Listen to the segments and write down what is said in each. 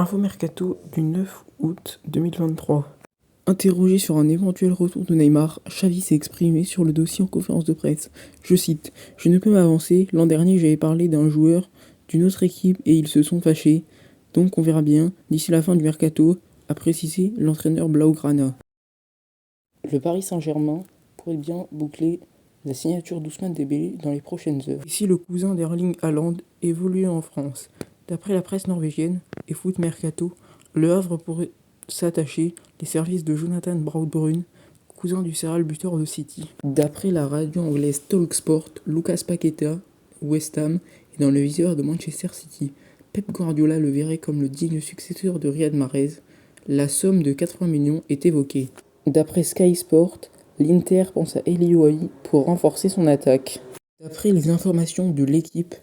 Info Mercato du 9 août 2023. Interrogé sur un éventuel retour de Neymar, Xavi s'est exprimé sur le dossier en conférence de presse. Je cite : « Je ne peux m'avancer. L'an dernier, j'avais parlé d'un joueur d'une autre équipe et ils se sont fâchés. Donc on verra bien d'ici la fin du Mercato », a précisé l'entraîneur Blaugrana. Le Paris Saint-Germain pourrait bien boucler la signature d'Ousmane Dembélé dans les prochaines heures. Ici le cousin d'Erling Haaland évolue en France. D'après la presse norvégienne et Foot Mercato, Le Havre pourrait s'attacher les services de Jonathan Braut-Brun, cousin du serial buteur de City. D'après la radio anglaise Talksport, Lucas Paqueta, West Ham, est dans le viseur de Manchester City. Pep Guardiola le verrait comme le digne successeur de Riyad Mahrez. La somme de 80 millions est évoquée. D'après Sky Sport, l'Inter pense à Eli Wahi pour renforcer son attaque. D'après les informations de l'équipe,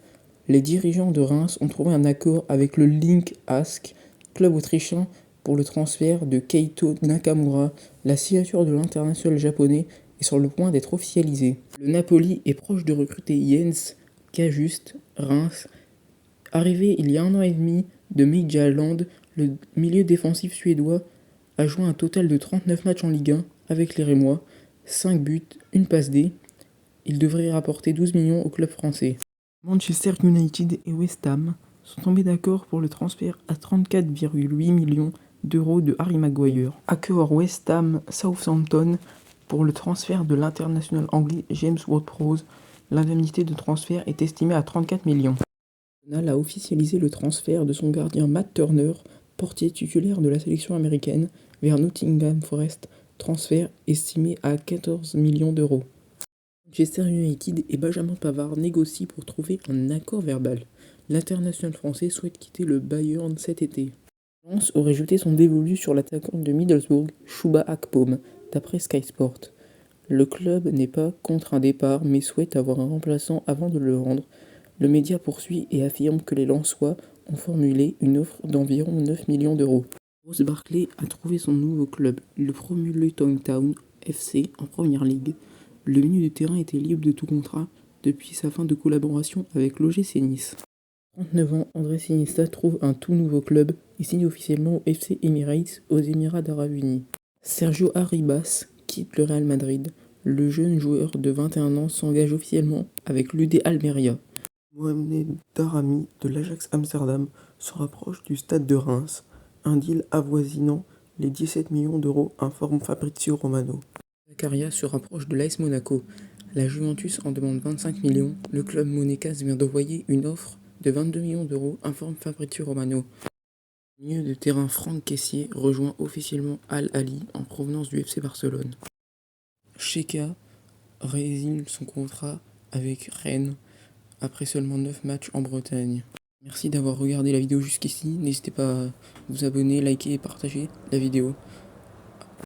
les dirigeants de Reims ont trouvé un accord avec le Link Ask, club autrichien, pour le transfert de Keito Nakamura. La signature de l'international japonais est sur le point d'être officialisée. Le Napoli est proche de recruter Jens Cajuste, Reims. Arrivé il y a 1 an et demi de Midtjylland, le milieu défensif suédois a joué un total de 39 matchs en Ligue 1 avec les Rémois, 5 buts, 1 passe D. Il devrait rapporter 12 millions au club français. Manchester United et West Ham sont tombés d'accord pour le transfert à 34,8 millions d'euros de Harry Maguire. Accord West Ham Southampton pour le transfert de l'international anglais James Ward-Prowse. L'indemnité de transfert est estimée à 34 millions. Arsenal a officialisé le transfert de son gardien Matt Turner, portier titulaire de la sélection américaine, vers Nottingham Forest, transfert estimé à 14 millions d'euros. Manchester United et Benjamin Pavard négocient pour trouver un accord verbal. L'international français souhaite quitter le Bayern cet été. Lens aurait jeté son dévolu sur l'attaquant de Middlesbrough, Chouba Akpom, d'après Sky Sport. Le club n'est pas contre un départ, mais souhaite avoir un remplaçant avant de le rendre. Le média poursuit et affirme que les Lensois ont formulé une offre d'environ 9 millions d'euros. Ross Barkley a trouvé son nouveau club, le promu Luton Town FC en Première Ligue. Le milieu de terrain était libre de tout contrat depuis sa fin de collaboration avec l'OGC Nice. 39 ans, Andrés Iniesta trouve un tout nouveau club et signe officiellement au FC Emirates aux Émirats Arabes Unis. Sergio Arribas quitte le Real Madrid. Le jeune joueur de 21 ans s'engage officiellement avec l'UD Almeria. Mohamed Daramy de l'Ajax Amsterdam se rapproche du Stade de Reims. Un deal avoisinant les 17 millions d'euros, informe Fabrizio Romano. Zakaria se rapproche de l'AS Monaco. La Juventus en demande 25 millions. Le club monégasque vient d'envoyer une offre de 22 millions d'euros, informe Fabrizio Romano. Le milieu de terrain Franck Kessié rejoint officiellement Al Ahly en provenance du FC Barcelone. Cheka résile son contrat avec Rennes après seulement 9 matchs en Bretagne. Merci d'avoir regardé la vidéo jusqu'ici. N'hésitez pas à vous abonner, liker et partager la vidéo.